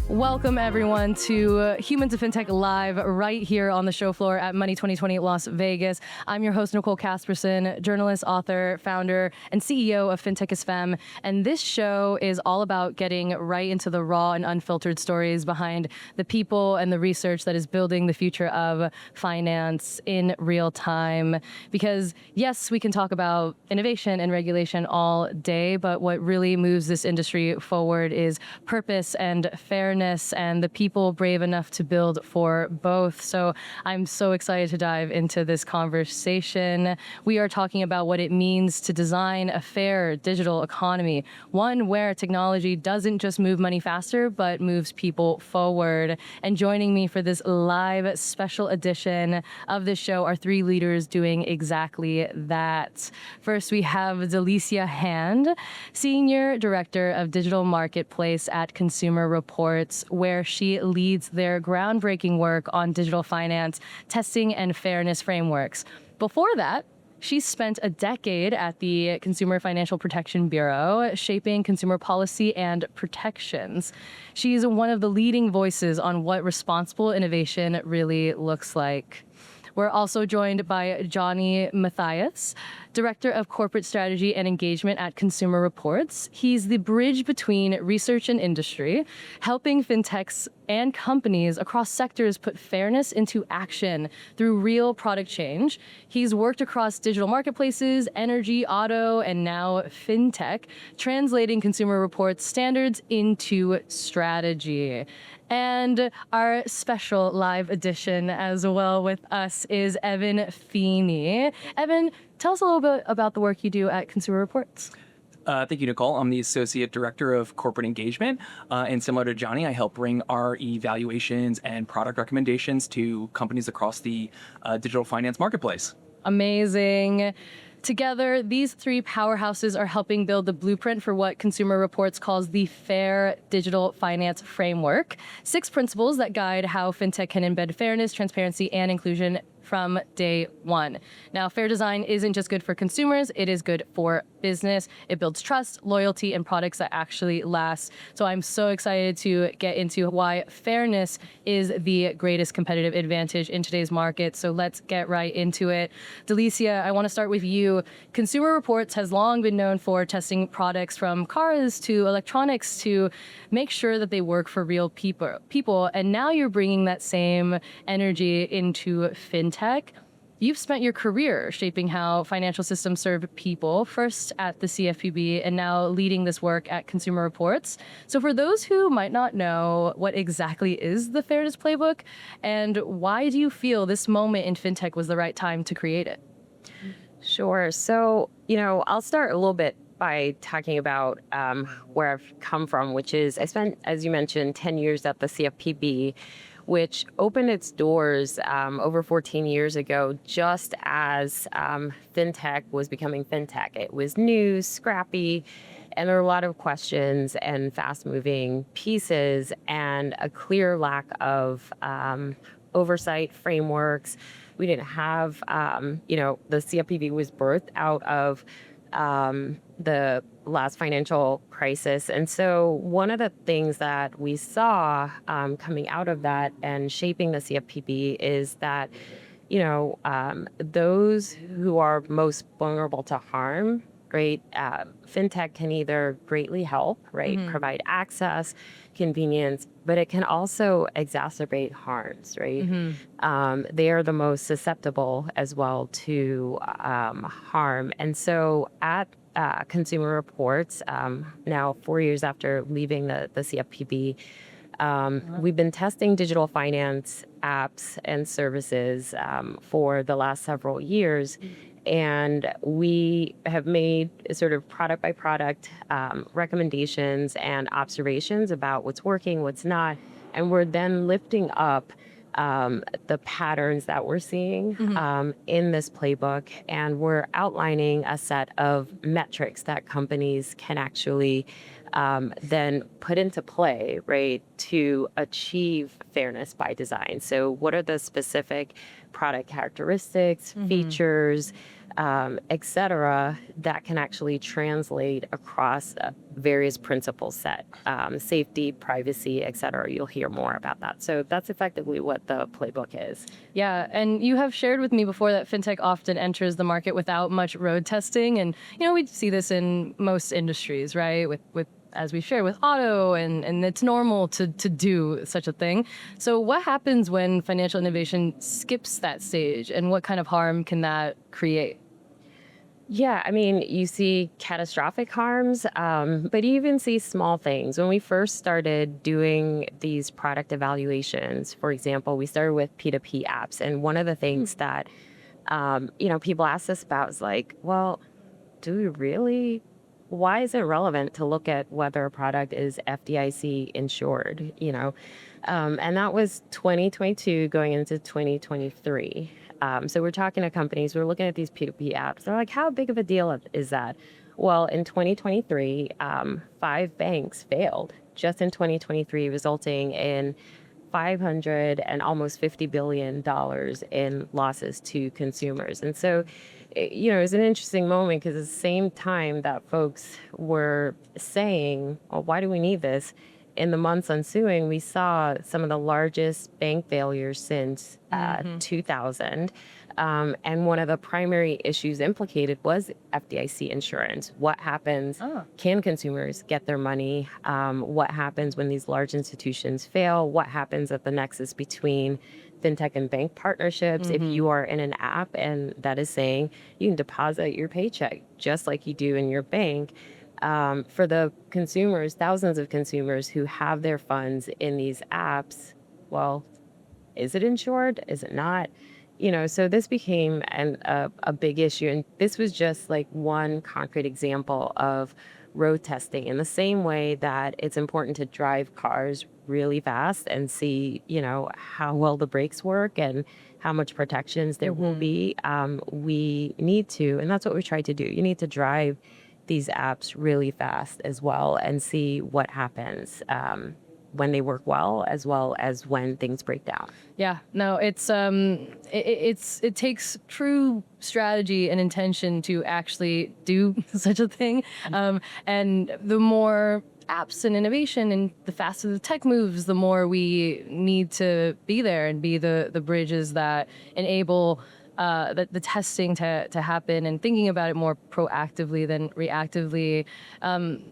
Welcome, everyone, to Humans of Fintech Live right here on the show floor at Money 2020 Las Vegas. I'm your host, Nicole Casperson, journalist, author, founder, and CEO of Fintechs Femme. And this show is all about getting right into the raw and unfiltered stories behind the people and the research that is building the future of finance in real time. Because, yes, we can talk about innovation and regulation all day, but what really moves this industry forward is purpose and fairness and the people brave enough to build for both. So I'm so excited to dive into this conversation. We are talking about what it means to design a fair digital economy, one where technology doesn't just move money faster, but moves people forward. And joining me for this live special edition of this show are three leaders doing exactly that. First, we have Delicia Hand, Senior Director of Digital Marketplace at Consumer Reports, where she leads their groundbreaking work on digital finance, testing, and fairness frameworks. Before that, she spent a decade at the Consumer Financial Protection Bureau, shaping consumer policy and protections. She's one of the leading voices on what responsible innovation really looks like. We're also joined by Johnny Mathias, Director of Corporate Strategy and Engagement at Consumer Reports. He's the bridge between research and industry, helping fintechs and companies across sectors put fairness into action through real product change. He's worked across digital marketplaces, energy, auto, and now fintech, translating Consumer Reports standards into strategy. And our special live edition as well with us is Evan Feeney. Evan, tell us a little bit about the work you do at Consumer Reports. Thank you, Nicole. I'm the Associate Director of Corporate Engagement. And similar to Johnny, I help bring our evaluations and product recommendations to companies across the digital finance marketplace. Amazing. Together, these three powerhouses are helping build the blueprint for what Consumer Reports calls the Fair Digital Finance Framework. 6 principles that guide how fintech can embed fairness, transparency, and inclusion from day one. Now, fair design isn't just good for consumers, it is good for business. It builds trust, loyalty, and products that actually last. So I'm so excited to get into why fairness is the greatest competitive advantage in today's market. So let's get right into it. Delicia, I want to start with you. Consumer Reports has long been known for testing products from cars to electronics to make sure that they work for real people. And now you're bringing that same energy into fintech. You've spent your career shaping how financial systems serve people, first at the CFPB and now leading this work at Consumer Reports. So for those who might not know, what exactly is the Fairness Playbook, and why do you feel this moment in fintech was the right time to create it? Sure. So, I'll start a little bit by talking about where I've come from, which is I spent, as you mentioned, 10 years at the CFPB, which opened its doors over 14 years ago, just as fintech was becoming fintech. It was new, scrappy, and there were a lot of questions and fast-moving pieces and a clear lack of oversight frameworks. We didn't have, the CFPB was birthed out of the last financial crisis. And so one of the things that we saw coming out of that and shaping the CFPB is that, those who are most vulnerable to harm, right, fintech can either greatly help, right, provide access, convenience, but it can also exacerbate harms, right? They are the most susceptible as well to harm. And so at Consumer Reports, now 4 years after leaving the CFPB, we've been testing digital finance apps and services for the last several years. And we have made sort of product by product recommendations and observations about what's working, what's not. And we're then lifting up the patterns that we're seeing in this playbook. And we're outlining a set of metrics that companies can actually then put into play, right, to achieve fairness by design. So what are the specific product characteristics, features, et cetera, that can actually translate across various principle set, safety, privacy, et cetera. You'll hear more about that. So that's effectively what the playbook is. Yeah, and you have shared with me before that fintech often enters the market without much road testing, and we see this in most industries, right? With as we share with auto, and it's normal to do such a thing. So what happens when financial innovation skips that stage, and what kind of harm can that create? Yeah, I mean, you see catastrophic harms, but you even see small things. When we first started doing these product evaluations, for example, we started with P2P apps. And one of the things that, people ask us about is like, well, do we really? Why is it relevant to look at whether a product is FDIC insured? And that was 2022 going into 2023. So we're talking to companies, we're looking at these P2P apps. They're like, how big of a deal is that? Well, in 2023, 5 banks failed just in 2023, resulting in $500 and almost $50 billion in losses to consumers. And so, it's an interesting moment because at the same time that folks were saying, well, why do we need this? In the months ensuing, we saw some of the largest bank failures since 2000. And one of the primary issues implicated was FDIC insurance. What happens? Can consumers get their money? What happens when these large institutions fail? What happens at the nexus between fintech and bank partnerships? If you are in an app and that is saying you can deposit your paycheck just like you do in your bank, for the consumers, thousands of consumers who have their funds in these apps, well, is it insured? Is it not? So this became a big issue. And this was just like one concrete example of road testing, in the same way that it's important to drive cars really fast and see, how well the brakes work and how much protections there will be. We need to, and that's what we try to do. You need to drive these apps really fast as well and see what happens when they work well as when things break down. Yeah, no, it takes true strategy and intention to actually do such a thing. And the more apps and innovation and the faster the tech moves, the more we need to be there and be the bridges that enable the testing to happen, and thinking about it more proactively than reactively.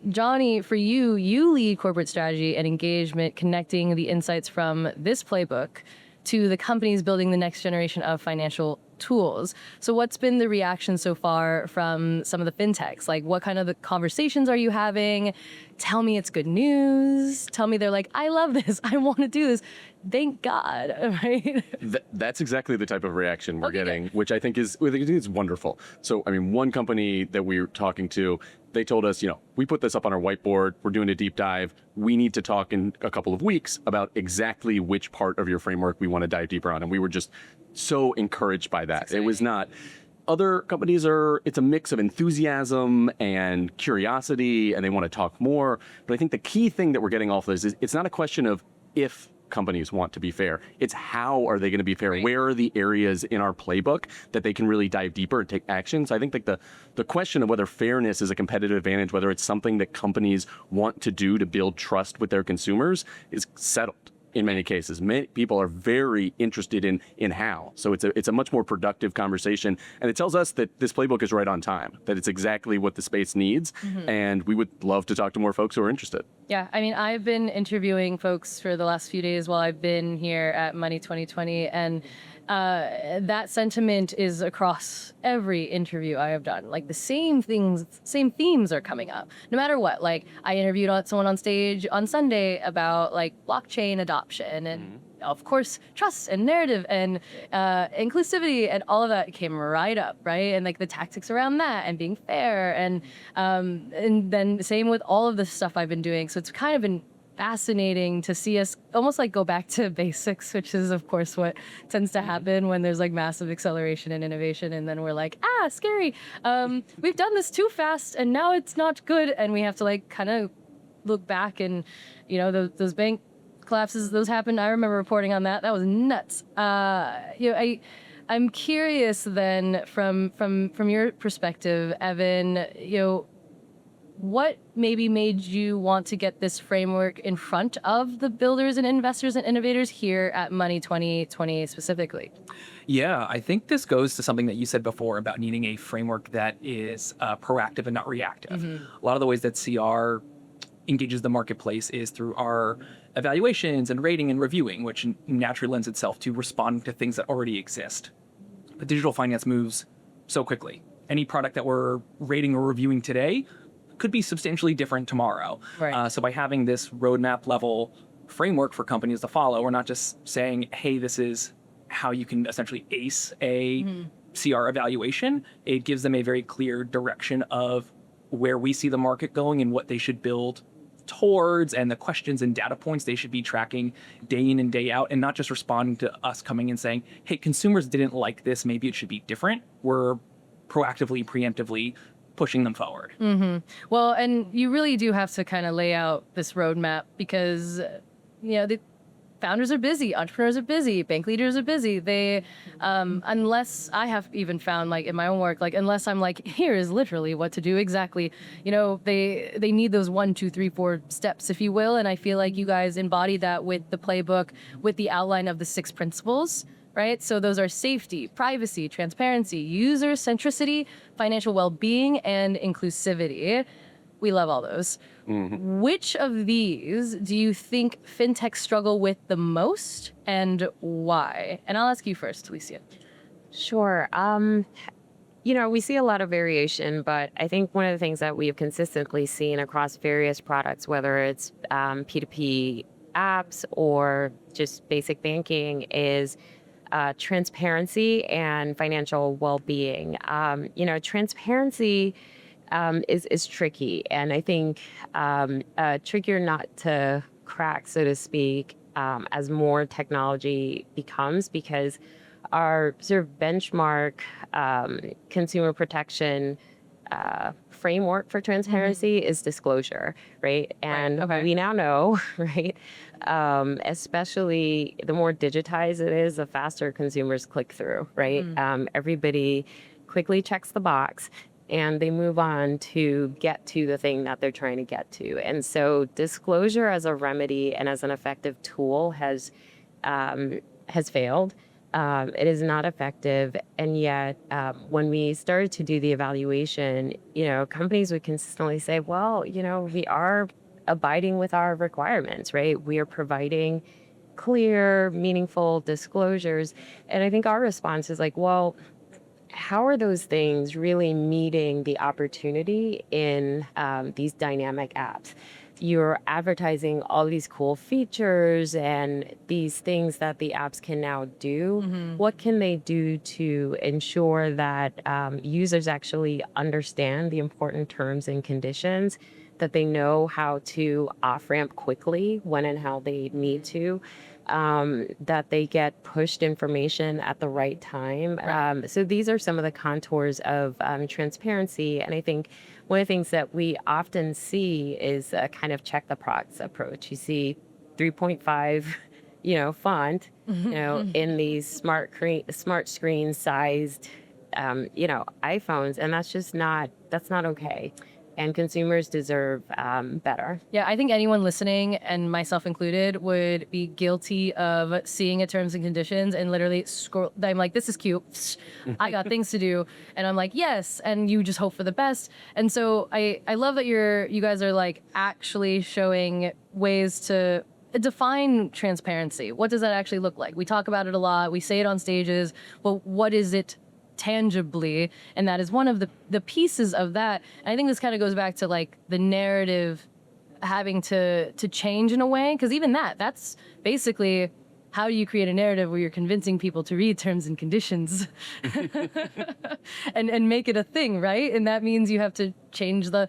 Johnny, for you lead corporate strategy and engagement, connecting the insights from this playbook to the companies building the next generation of financial tools. So what's been the reaction so far from some of the fintechs? Like, what kind of the conversations are you having? Tell me it's good news. Tell me they're like, I love this. I want to do this. Thank God, right? That's exactly the type of reaction we're getting, which I think is wonderful. So, I mean, one company that we were talking to, they told us, we put this up on our whiteboard. We're doing a deep dive. We need to talk in a couple of weeks about exactly which part of your framework we want to dive deeper on. And we were just so encouraged by that. It was not. Other companies it's a mix of enthusiasm and curiosity, and they want to talk more. But I think the key thing that we're getting off of this is it's not a question of if companies want to be fair. It's how are they going to be fair? Right. Where are the areas in our playbook that they can really dive deeper and take action? So I think like the question of whether fairness is a competitive advantage, whether it's something that companies want to do to build trust with their consumers, is settled. In many cases, many people are very interested in how. So it's a much more productive conversation, and it tells us that this playbook is right on time, that it's exactly what the space needs, and we would love to talk to more folks who are interested. Yeah, I mean, I've been interviewing folks for the last few days while I've been here at Money 2020, and that sentiment is across every interview I have done. Like, the same themes are coming up, no matter what. Like, I interviewed someone on stage on Sunday about like blockchain adoption, and of course, trust and narrative and inclusivity and all of that came right up, right? And like the tactics around that and being fair, and then same with all of the stuff I've been doing. So it's kind of been fascinating to see us almost like go back to basics, which is of course what tends to happen when there's like massive acceleration and innovation, and then we're like, scary. We've done this too fast and now it's not good, and we have to like kind of look back, and those bank collapses, those happened. I remember reporting on that. That was nuts. I'm curious then, from your perspective, Evan, what maybe made you want to get this framework in front of the builders and investors and innovators here at Money 2020 specifically? Yeah, I think this goes to something that you said before about needing a framework that is proactive and not reactive. A lot of the ways that CR engages the marketplace is through our evaluations and rating and reviewing, which naturally lends itself to responding to things that already exist. But digital finance moves so quickly. Any product that we're rating or reviewing today could be substantially different tomorrow. Right. So by having this roadmap level framework for companies to follow, we're not just saying, hey, this is how you can essentially ace a CR evaluation. It gives them a very clear direction of where we see the market going and what they should build towards, and the questions and data points they should be tracking day in and day out, and not just responding to us coming and saying, hey, consumers didn't like this, maybe it should be different. We're proactively, preemptively pushing them forward. Well, and you really do have to kind of lay out this roadmap because, the founders are busy, entrepreneurs are busy, bank leaders are busy. They, unless I have even found like in my own work, like unless I'm like, here is literally what to do exactly, they need those 1, 2, 3, 4 steps, if you will. And I feel like you guys embody that with the playbook, with the outline of the 6 principles. Right? So those are safety, privacy, transparency, user centricity, financial well-being, and inclusivity. We love all those. Which of these do you think fintechs struggle with the most and why? And I'll ask you first, Delicia. Sure. We see a lot of variation, but I think one of the things that we have consistently seen across various products, whether it's P2P apps or just basic banking, is transparency and financial well-being. Transparency is tricky, and I think trickier not to crack, so to speak, as more technology becomes, because our sort of benchmark consumer protection framework for transparency is disclosure, right? And we now know, right? Especially the more digitized it is, the faster consumers click through, right? Everybody quickly checks the box and they move on to get to the thing that they're trying to get to. And so disclosure as a remedy and as an effective tool has failed. It is not effective. And yet, when we started to do the evaluation, companies would consistently say, well, we are abiding with our requirements, right? We are providing clear, meaningful disclosures. And I think our response is like, well, how are those things really meeting the opportunity in these dynamic apps? You're advertising all these cool features and these things that the apps can now do. What can they do to ensure that users actually understand the important terms and conditions, that they know how to off-ramp quickly when and how they need to, that they get pushed information at the right time. Right. So these are some of the contours of transparency. And I think one of the things that we often see is a kind of check the box approach. You see 3.5, font, in these smart screen sized, iPhones. And that's not okay. And consumers deserve better. Yeah, I think anyone listening, and myself included, would be guilty of seeing a terms and conditions and literally scroll. I'm like, this is cute. I got things to do. And I'm like, yes. And you just hope for the best. And so I love that you guys are like actually showing ways to define transparency. What does that actually look like? We talk about it a lot. We say it on stages. Well, what is it tangibly? And that is one of the pieces of that. And I think this kind of goes back to like the narrative having to change in a way, because even that's basically, how do you create a narrative where you're convincing people to read terms and conditions and make it a thing, right? And that means you have to change the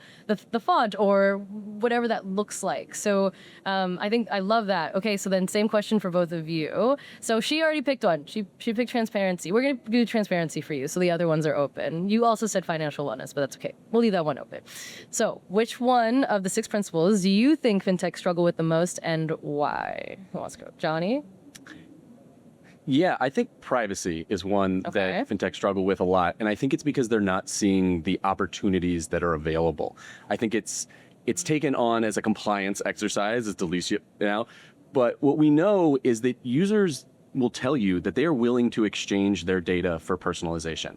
font or whatever that looks like. So I think I love that. Okay, so then same question for both of you. So she already picked one. She picked transparency. We're going to do transparency for you, so the other ones are open. You also said financial wellness, but that's okay. We'll leave that one open. So which one of the 6 principles do you think fintechs struggle with the most, and why? Who wants to go? Johnny? Yeah, I think privacy is one that fintech struggle with a lot. And I think it's because they're not seeing the opportunities that are available. I think it's taken on as a compliance exercise, as Delicia now. But what we know is that users will tell you that they are willing to exchange their data for personalization.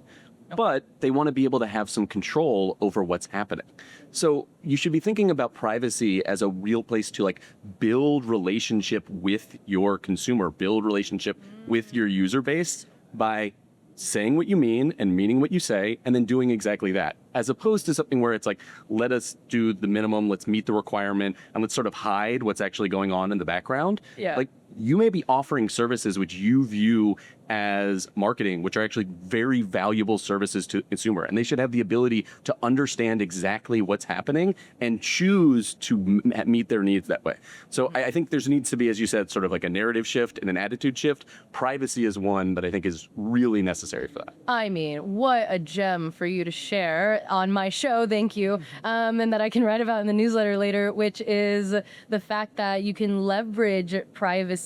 But they want to be able to have some control over what's happening. So you should be thinking about privacy as a real place to like build relationship with your consumer, build relationship with your user base by saying what you mean and meaning what you say, and then doing exactly that, as opposed to something where it's like, let us do the minimum, let's meet the requirement, and let's sort of hide what's actually going on in the background. Yeah. Like, you may be offering services which you view as marketing, which are actually very valuable services to the consumer, and they should have the ability to understand exactly what's happening and choose to meet their needs that way. So I think there needs to be, as you said, sort of like a narrative shift and an attitude shift. Privacy is one that I think is really necessary for that. I mean, what a gem for you to share on my show, thank you, and that I can write about in the newsletter later, which is the fact that you can leverage privacy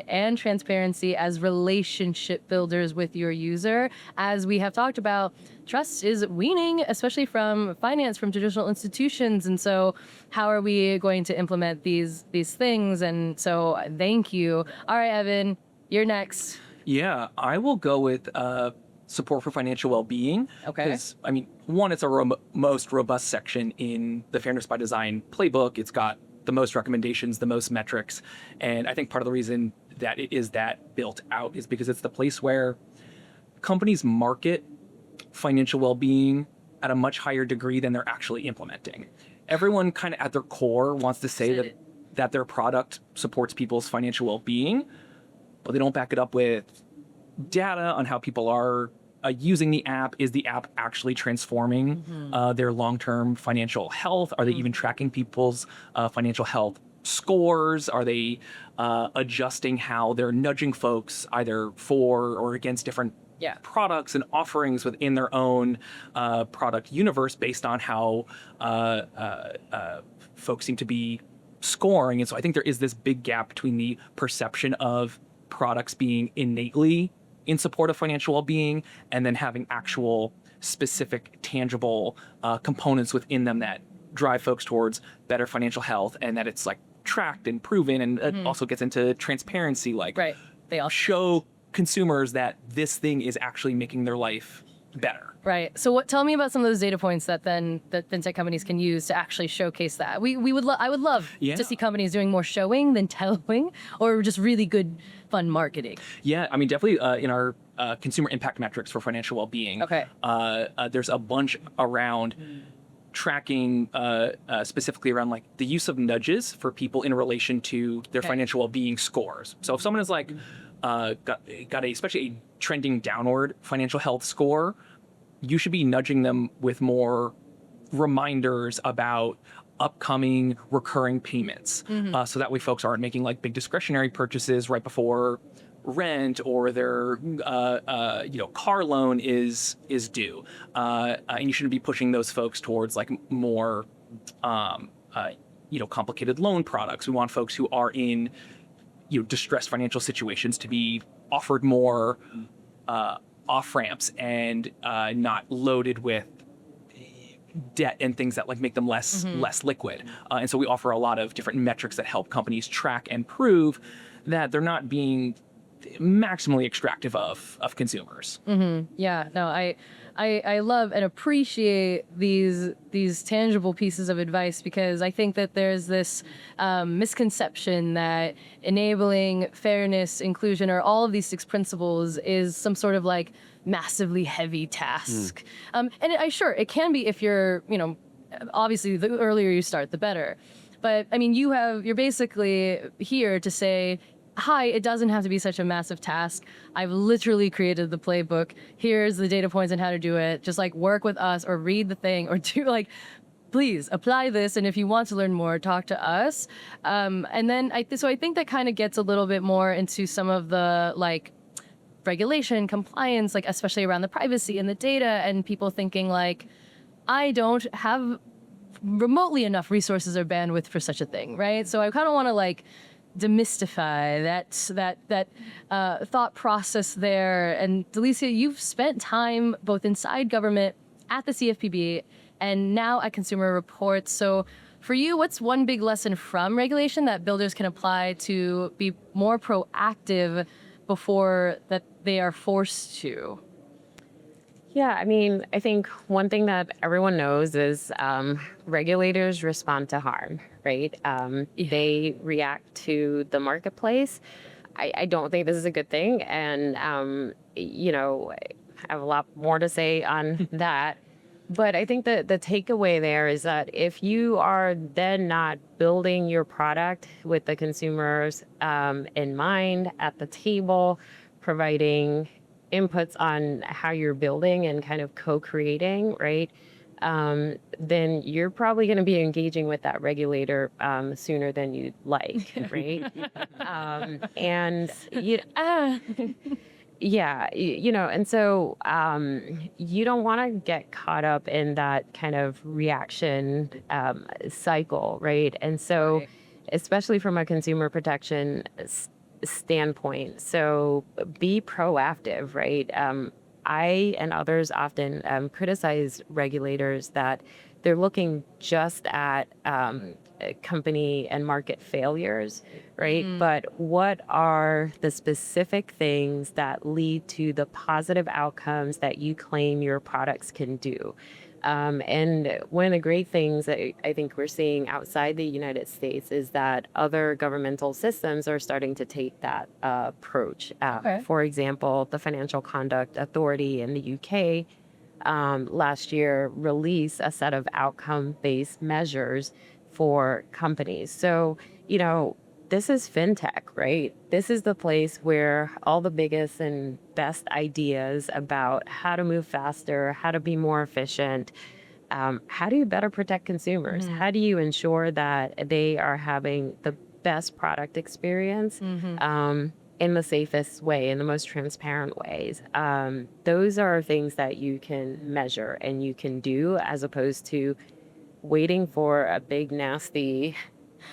and transparency as relationship builders with your user. As we have talked about, trust is weaning, especially from finance, from traditional institutions. And so how are we going to implement these things? And so thank you. All right, Evan, you're next. Yeah, I will go with support for financial well-being. Okay. Because, I mean, one, it's our most robust section in the Fairness by Design playbook. It's got the most recommendations, the most metrics. And I think part of the reason that it is that built out is because it's the place where companies market financial well-being at a much higher degree than they're actually implementing. Everyone kind of at their core wants to say that their product supports people's financial well-being, but they don't back it up with data on how people are using the app. Is the app actually transforming their long-term financial health? Are they even tracking people's financial health scores? Are they adjusting how they're nudging folks either for or against different products and offerings within their own product universe based on how folks seem to be scoring? And so I think there is this big gap between the perception of products being innately in support of financial well-being and then having actual specific tangible components within them that drive folks towards better financial health, and that it's like tracked and proven, and it also gets into transparency, like They all show consumers that this thing is actually making their life better. Right. So tell me about some of those data points that fintech companies can use to actually showcase that. I would love to see companies doing more showing than telling, or just really good, fun marketing. Yeah, I mean, definitely in our consumer impact metrics for financial well-being, there's a bunch around tracking specifically around like the use of nudges for people in relation to their financial well-being scores. So if someone is like got especially a trending downward financial health score, you should be nudging them with more reminders about upcoming recurring payments. So that way folks aren't making like big discretionary purchases right before rent or their car loan is due. And you shouldn't be pushing those folks towards like more complicated loan products. We want folks who are in distressed financial situations to be offered more off-ramps and not loaded with debt and things that like make them less liquid. And so we offer a lot of different metrics that help companies track and prove that they're not being maximally extractive of consumers. Yeah, no, I love and appreciate these tangible pieces of advice, because I think that there's this misconception that enabling fairness, inclusion, or all of these 6 principles is some sort of like massively heavy task. And sure, it can be if you're, obviously the earlier you start, the better. But I mean, you're basically here to say, hi, it doesn't have to be such a massive task. I've literally created the playbook. Here's the data points and how to do it. Just like work with us or read the thing or do like, please apply this. And if you want to learn more, talk to us. And then I think that kind of gets a little bit more into some of the like regulation, compliance, like especially around the privacy and the data, and people thinking like, I don't have remotely enough resources or bandwidth for such a thing, right? So I kind of want to like demystify that thought process there. And Delicia, you've spent time both inside government, at the CFPB, and now at Consumer Reports. So for you, what's one big lesson from regulation that builders can apply to be more proactive before that they are forced to? Yeah, I mean, I think one thing that everyone knows is regulators respond to harm, right? They react to the marketplace. I don't think this is a good thing. And, I have a lot more to say on that. But I think that the takeaway there is that if you are then not building your product with the consumers in mind at the table, providing inputs on how you're building and kind of co-creating, right? Then you're probably going to be engaging with that regulator sooner than you'd like, right? And so you don't want to get caught up in that kind of reaction cycle, right? And so, especially from a consumer protection standpoint, so be proactive, right? I and others often criticize regulators that they're looking just at company and market failures, right? But what are the specific things that lead to the positive outcomes that you claim your products can do? And one of the great things that I think we're seeing outside the United States is that other governmental systems are starting to take that approach. For example, the Financial Conduct Authority in the UK last year released a set of outcome-based measures for companies. So, this is fintech, right? This is the place where all the biggest and best ideas about how to move faster, how to be more efficient, how do you better protect consumers? How do you ensure that they are having the best product experience in the safest way, in the most transparent ways? Those are things that you can measure and you can do, as opposed to waiting for a big, nasty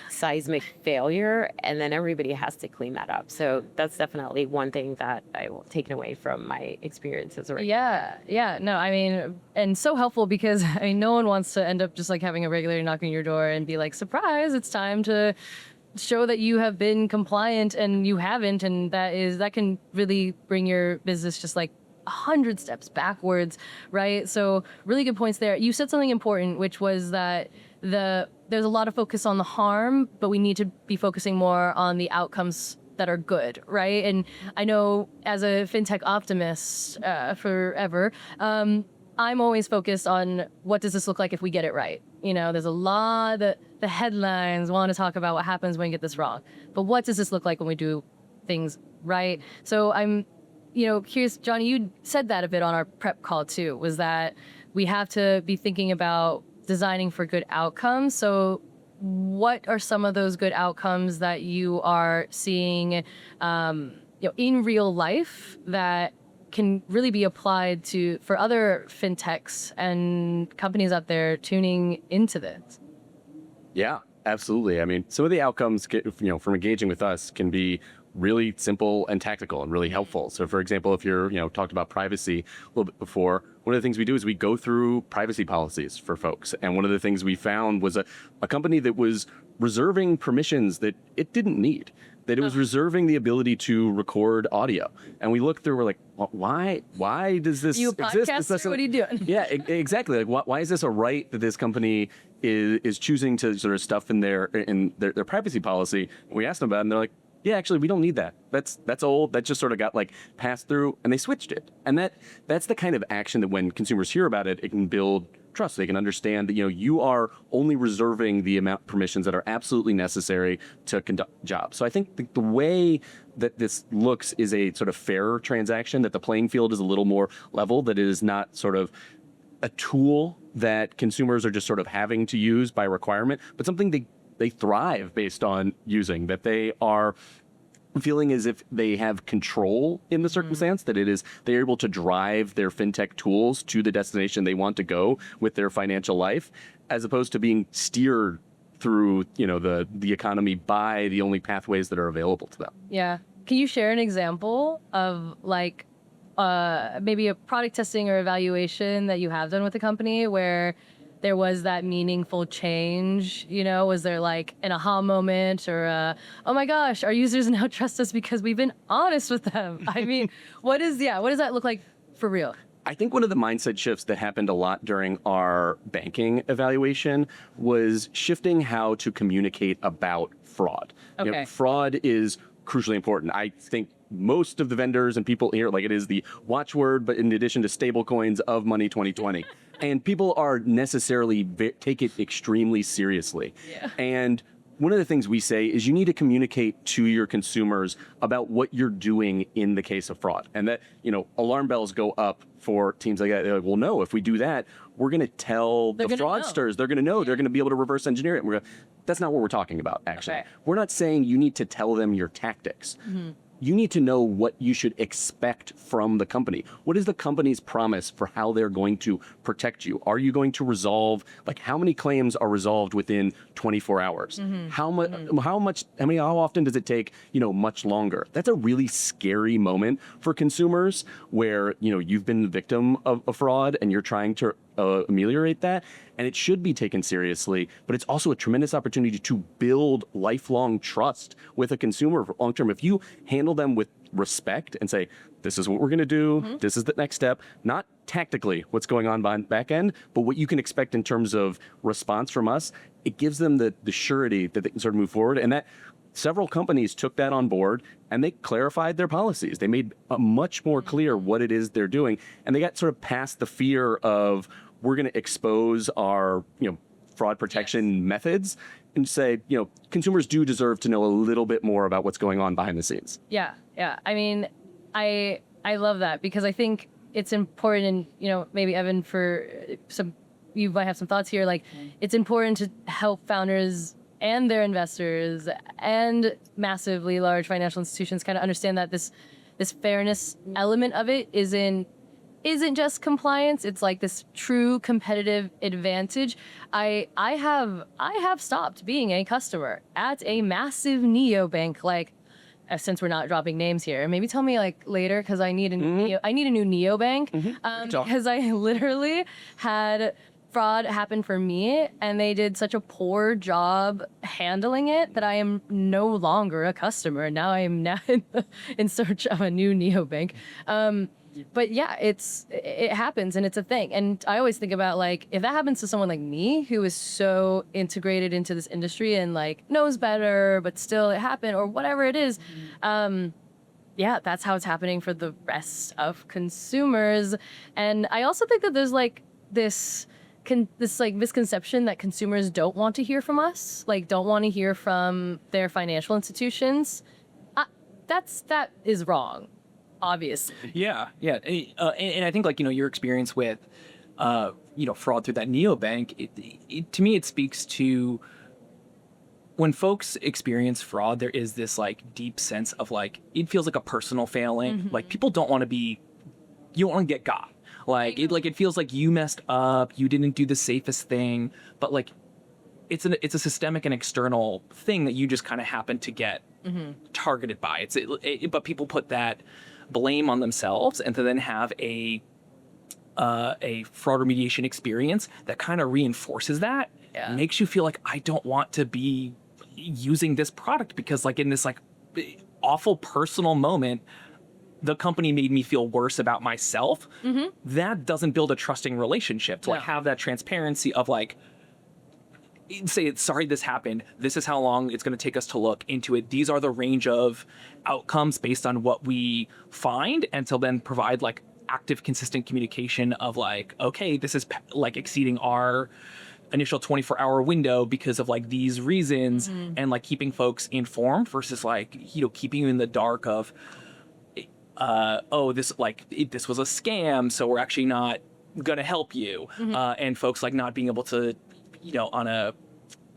seismic failure and then everybody has to clean that up. So that's definitely one thing that I will take away from my experiences. No, I mean, and so helpful because no one wants to end up just like having a regulator knocking on your door and be like, surprise, it's time to show that you have been compliant and you haven't, and that can really bring your business just like 100 steps backwards, right? So really good points there. You said something important, which was that there's a lot of focus on the harm, but we need to be focusing more on the outcomes that are good, right? And I know as a fintech optimist forever, I'm always focused on what does this look like if we get it right? There's a lot that the headlines want to talk about what happens when we get this wrong, but what does this look like when we do things right? So I'm curious, Johnny, you said that a bit on our prep call too, was that we have to be thinking about designing for good outcomes. So what are some of those good outcomes that you are seeing in real life that can really be applied for other fintechs and companies out there tuning into this? Yeah, absolutely. I mean, some of the outcomes from engaging with us can be really simple and tactical and really helpful. So for example, if you're, talked about privacy a little bit before, one of the things we do is we go through privacy policies for folks. And one of the things we found was a company that was reserving permissions that it didn't need, that it was reserving the ability to record audio. And we looked through, we're like, why does this you exist? podcaster, what are you doing? Yeah, exactly. Like, why is this a right that this company is choosing to sort of stuff in their privacy policy? And we asked them about it and they're like, yeah, actually, we don't need that. That's old. That just sort of got passed through, and they switched it. And that's the kind of action that when consumers hear about it, it can build trust. They can understand that you are only reserving the amount of permissions that are absolutely necessary to conduct jobs. So I think the way that this looks is a sort of fairer transaction, that the playing field is a little more level, that it is not sort of a tool that consumers are just sort of having to use by requirement, but something they thrive based on using, that they are feeling as if they have control in the circumstance, that they're able to drive their fintech tools to the destination they want to go with their financial life, as opposed to being steered through, the economy by the only pathways that are available to them. Yeah. Can you share an example of like maybe a product testing or evaluation that you have done with the company where there was that meaningful change? Was there like an aha moment or oh my gosh, our users now trust us because we've been honest with them? I mean, what does that look like for real? I think one of the mindset shifts that happened a lot during our banking evaluation was shifting how to communicate about fraud. Okay. Fraud is crucially important. I think most of the vendors and people here, like, it is the watchword, but in addition to stable coins of money 2020. And people are necessarily take it extremely seriously. Yeah. And one of the things we say is you need to communicate to your consumers about what you're doing in the case of fraud. And that, alarm bells go up for teams like that. They're like, well, no, if we do that, we're going to tell the fraudsters. They're going to know. They're going to be able to reverse engineer it. And that's not what we're talking about, actually. Okay. We're not saying you need to tell them your tactics. Mm-hmm. You need to know what you should expect from the company. What is the company's promise for how they're going to protect you? Are you going to resolve, how many claims are resolved within 24 hours? Mm-hmm. How often does it take, much longer? That's a really scary moment for consumers where, you've been the victim of a fraud and you're trying to ameliorate that. And it should be taken seriously, but it's also a tremendous opportunity to build lifelong trust with a consumer for long term. If you handle them with respect and say, this is what we're going to do, mm-hmm. this is the next step, not tactically what's going on back end, but what you can expect in terms of response from us, it gives them the surety that they can sort of move forward. And that several companies took that on board and they clarified their policies. They made much more clear what it is they're doing. And they got sort of past the fear of, we're going to expose our, fraud protection methods and say, consumers do deserve to know a little bit more about what's going on behind the scenes. Yeah. Yeah. I mean, I love that because I think it's important, and, maybe Evan, you might have some thoughts here. Like, it's important to help founders and their investors and massively large financial institutions kind of understand that this fairness element of it isn't just compliance. It's like this true competitive advantage. I have stopped being a customer at a massive neobank, since we're not dropping names here. Maybe tell me later because I need a new neobank. Because I literally had fraud happen for me and they did such a poor job handling it that I am no longer a customer. Now I am in search of a new neobank. But yeah, it happens and it's a thing. And I always think about if that happens to someone like me who is so integrated into this industry and knows better, but still it happened or whatever it is. Yeah, that's how it's happening for the rest of consumers. And I also think that there's this misconception that consumers don't want to hear from us, don't want to hear from their financial institutions. That is wrong. Obviously. Yeah. And I think your experience with, fraud through that neobank, to me, it speaks to when folks experience fraud, there is this deep sense of it feels like a personal failing. Mm-hmm. People don't want to you don't want to get got. It feels like you messed up, you didn't do the safest thing, but it's a systemic and external thing that you just kind of happen to get mm-hmm. targeted by. But people put that blame on themselves and to then have a fraud remediation experience that kind of reinforces that. Yeah. Makes you feel like I don't want to be using this product because in this awful personal moment, the company made me feel worse about myself. Mm-hmm. That doesn't build a trusting relationship to have that transparency of say, sorry, this happened. This is how long it's going to take us to look into it. These are the range of outcomes based on what we find, and to then provide active, consistent communication of okay, this is exceeding our initial 24-hour window because of these reasons, mm-hmm. and keeping folks informed versus keeping you in the dark of, this this was a scam, so we're actually not going to help you, mm-hmm. And folks not being able to, on a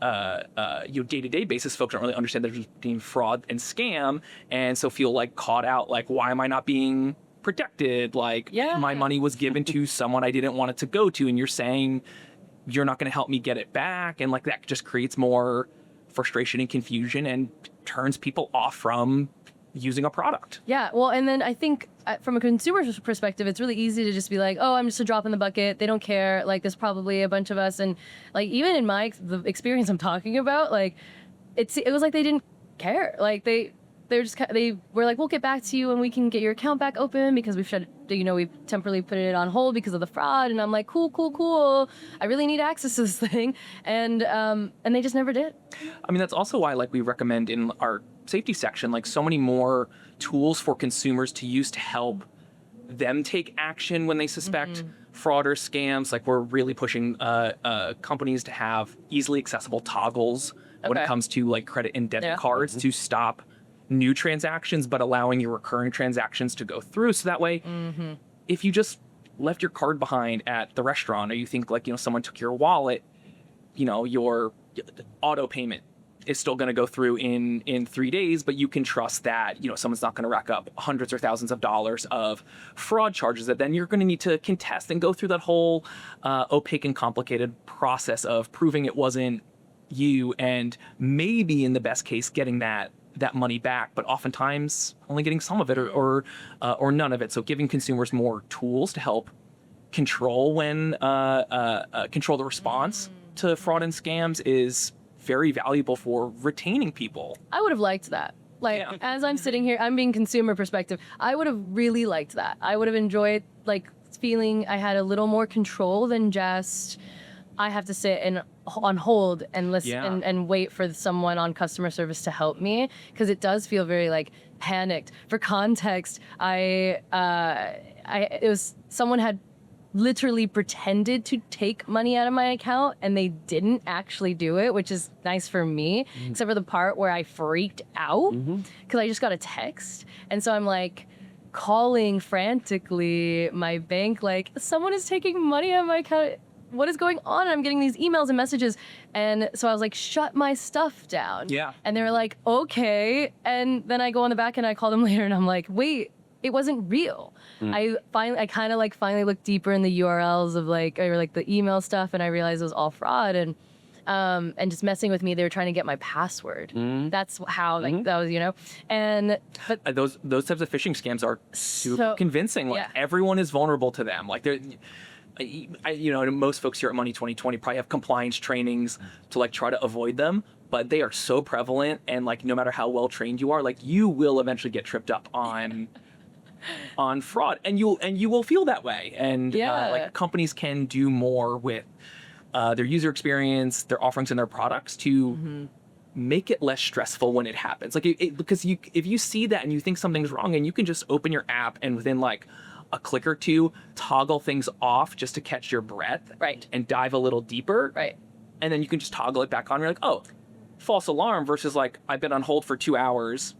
day-to-day basis, folks don't really understand there's being fraud and scam, and so feel caught out. Why am I not being protected? My money was given to someone I didn't want it to go to, and you're saying you're not going to help me get it back. And like that just creates more frustration and confusion and turns people off from using a product. Yeah, well, and then I think from a consumer's perspective, it's really easy to just be like, oh, I'm just a drop in the bucket. They don't care. Like, there's probably a bunch of us. And like, even in the experience I'm talking about, like, it was like they didn't care. Like, they were like, we'll get back to you and we can get your account back open because we've temporarily put it on hold because of the fraud. And I'm like, cool. I really need access to this thing. And they just never did. I mean, that's also why like we recommend in our safety section, like so many more tools for consumers to use to help them take action when they suspect fraud or scams. Like we're really pushing companies to have easily accessible toggles when it comes to like credit and debit cards to stop new transactions, but allowing your recurring transactions to go through. So that way, if you just left your card behind at the restaurant, or you think like, someone took your wallet, your auto payment is still going to go through in 3 days, but you can trust that, someone's not going to rack up hundreds or thousands of dollars of fraud charges that then you're going to need to contest and go through that whole opaque and complicated process of proving it wasn't you, and maybe in the best case getting that money back, but oftentimes only getting some of it or none of it. So giving consumers more tools to help control control the response to fraud and scams is very valuable for retaining people. I would have liked that. Like, as I'm sitting here, I'm being consumer perspective. I would have really liked that. I would have enjoyed like feeling I had a little more control than just I have to sit on hold and listen and wait for someone on customer service to help me, because it does feel very like panicked. For context, it was someone had literally pretended to take money out of my account and they didn't actually do it, which is nice for me, except for the part where I freaked out because I just got a text. And so I'm like calling frantically my bank, like, someone is taking money out of my account. What is going on? I'm getting these emails and messages. And so I was like, shut my stuff down. Yeah. And they were like, okay. And then I go on the back and I call them later and I'm like, wait, it wasn't real. I kind of finally looked deeper in the URLs of the email stuff, and I realized it was all fraud and just messing with me. They were trying to get my password. That's how that was, but those types of phishing scams are super convincing. Like everyone is vulnerable to them. Like they're, most folks here at Money 2020 probably have compliance trainings to like try to avoid them, but they are so prevalent, and like no matter how well trained you are, like you will eventually get tripped up on fraud, and you will feel that way. And like companies can do more with their user experience, their offerings, and their products to make it less stressful when it happens. Like because if you see that and you think something's wrong, and you can just open your app and within like a click or two toggle things off just to catch your breath, right, and dive a little deeper, right, and then you can just toggle it back on. You're like, oh, false alarm, versus like I've been on hold for 2 hours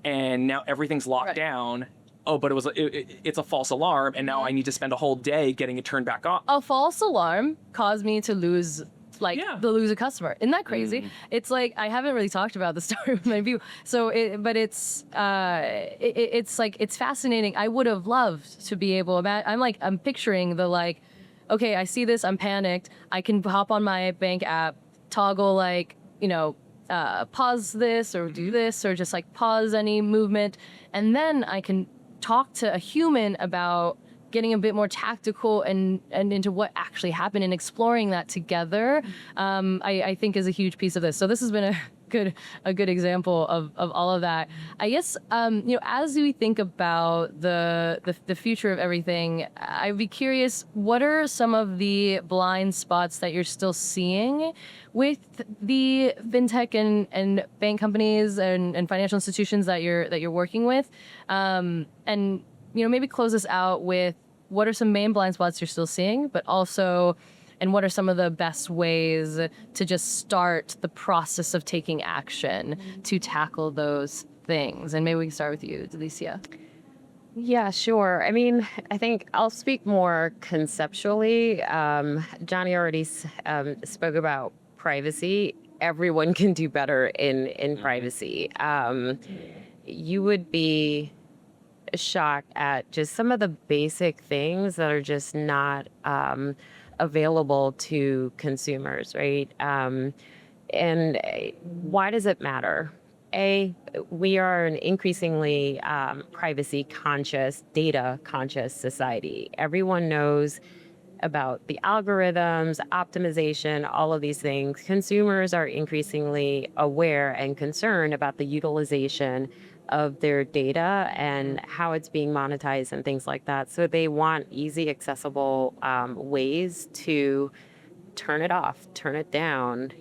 and now everything's locked down. Oh, but it's a false alarm, and now I need to spend a whole day getting it turned back on. A false alarm caused me to lose lose a customer. Isn't that crazy? It's like, I haven't really talked about the story with my view. So, it's fascinating. I would have loved to be able, I'm picturing okay, I see this, I'm panicked. I can hop on my bank app, toggle pause this or do this, or just pause any movement. And then I can talk to a human about getting a bit more tactical and into what actually happened, and exploring that together, I think is a huge piece of this. So this has been a good example of all of that. I guess, as we think about the future of everything, I'd be curious, what are some of the blind spots that you're still seeing with the fintech and bank companies and financial institutions that you're working with? And maybe close this out with, what are some main blind spots you're still seeing, but also, and what are some of the best ways to just start the process of taking action to tackle those things? And maybe we can start with you, Delicia. Yeah, sure. I mean, I think I'll speak more conceptually. Johnny already spoke about privacy. Everyone can do better in privacy. You would be shocked at just some of the basic things that are just not available to consumers, right? And why does it matter? We are an increasingly privacy conscious, data conscious society. Everyone knows about the algorithms, optimization, all of these things. Consumers are increasingly aware and concerned about the utilization of their data and how it's being monetized and things like that. So they want easy, accessible ways to turn it off, turn it down,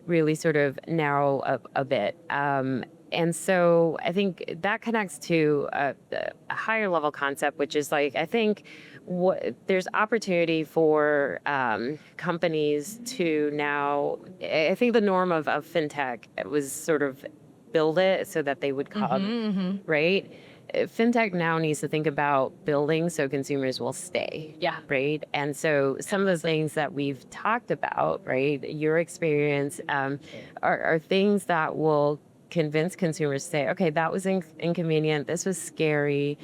really sort of narrow up a bit. And so I think that connects to a higher level concept, which is like, I think there's opportunity for companies to now, I think the norm of fintech was sort of build it so that they would come, right? Fintech now needs to think about building so consumers will stay. Yeah. Right. And so some of the things that we've talked about, right, your experience are things that will convince consumers to say, okay, that was inconvenient. This was scary,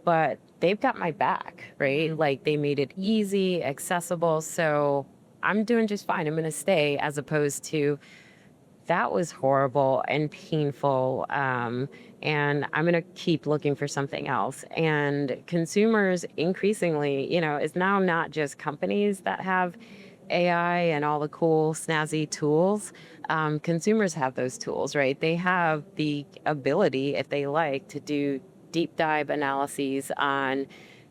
but they've got my back, right? Like they made it easy, accessible. So I'm doing just fine. I'm going to stay, as opposed to that was horrible and painful. And I'm going to keep looking for something else. And consumers increasingly, it's now not just companies that have AI and all the cool, snazzy tools. Consumers have those tools, right? They have the ability, if they like, to do deep dive analyses on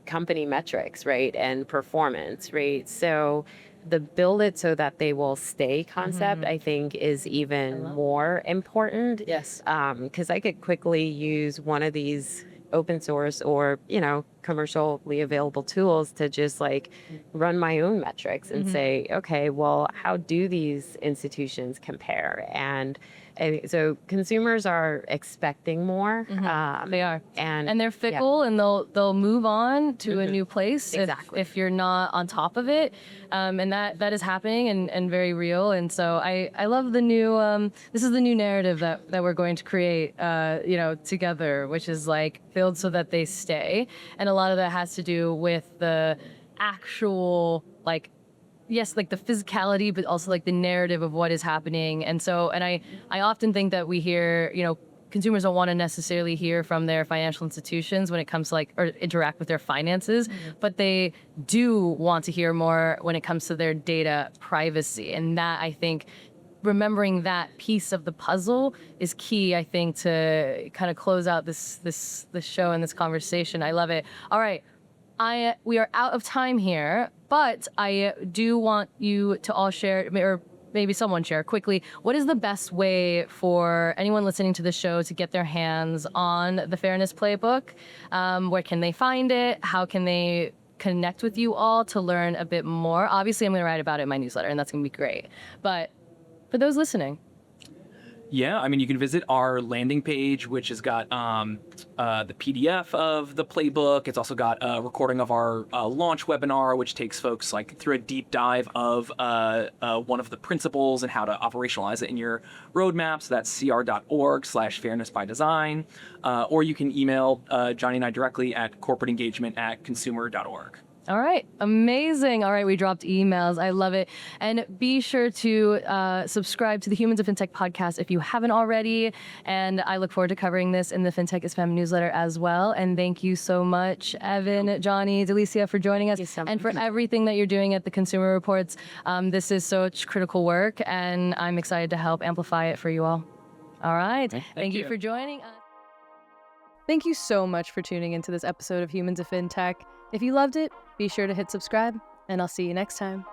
company metrics, right? And performance, right? So the build it so that they will stay concept, I think, is even more important. Yes. Because I could quickly use one of these open source or, commercially available tools to just like run my own metrics and say, okay, well, how do these institutions compare? And so consumers are expecting more. They are. And they're fickle, and they'll move on to a new place if you're not on top of it. And that is happening and very real. And so I love the new, this is the new narrative that we're going to create, together, which is like build so that they stay. And a lot of that has to do with the actual, like the physicality, but also like the narrative of what is happening. And so, and I often think that we hear, consumers don't want to necessarily hear from their financial institutions when it comes to or interact with their finances, but they do want to hear more when it comes to their data privacy. And that, I think, remembering that piece of the puzzle is key, I think, to kind of close out this show and this conversation. I love it. All right. We are out of time here, but I do want you to all share, or maybe someone share quickly, what is the best way for anyone listening to the show to get their hands on the Fairness Playbook? Where can they find it? How can they connect with you all to learn a bit more? Obviously, I'm going to write about it in my newsletter, and that's going to be great. But for those listening, Yeah, you can visit our landing page, which has got the PDF of the playbook. It's also got a recording of our launch webinar, which takes folks through a deep dive of one of the principles and how to operationalize it in your roadmap. So that's cr.org/fairnessbydesign. Or you can email Johnny and I directly at corporateengagement@consumer.org. All right. Amazing. All right. We dropped emails. I love it. And be sure to subscribe to the Humans of Fintech podcast if you haven't already. And I look forward to covering this in the Fintech is Femme newsletter as well. And thank you so much, Evan, Johnny, Delicia, for joining us. And for everything that you're doing at the Consumer Reports. This is such critical work, and I'm excited to help amplify it for you all. All right. Thank you for joining us. Thank you so much for tuning into this episode of Humans of Fintech. If you loved it, be sure to hit subscribe, and I'll see you next time.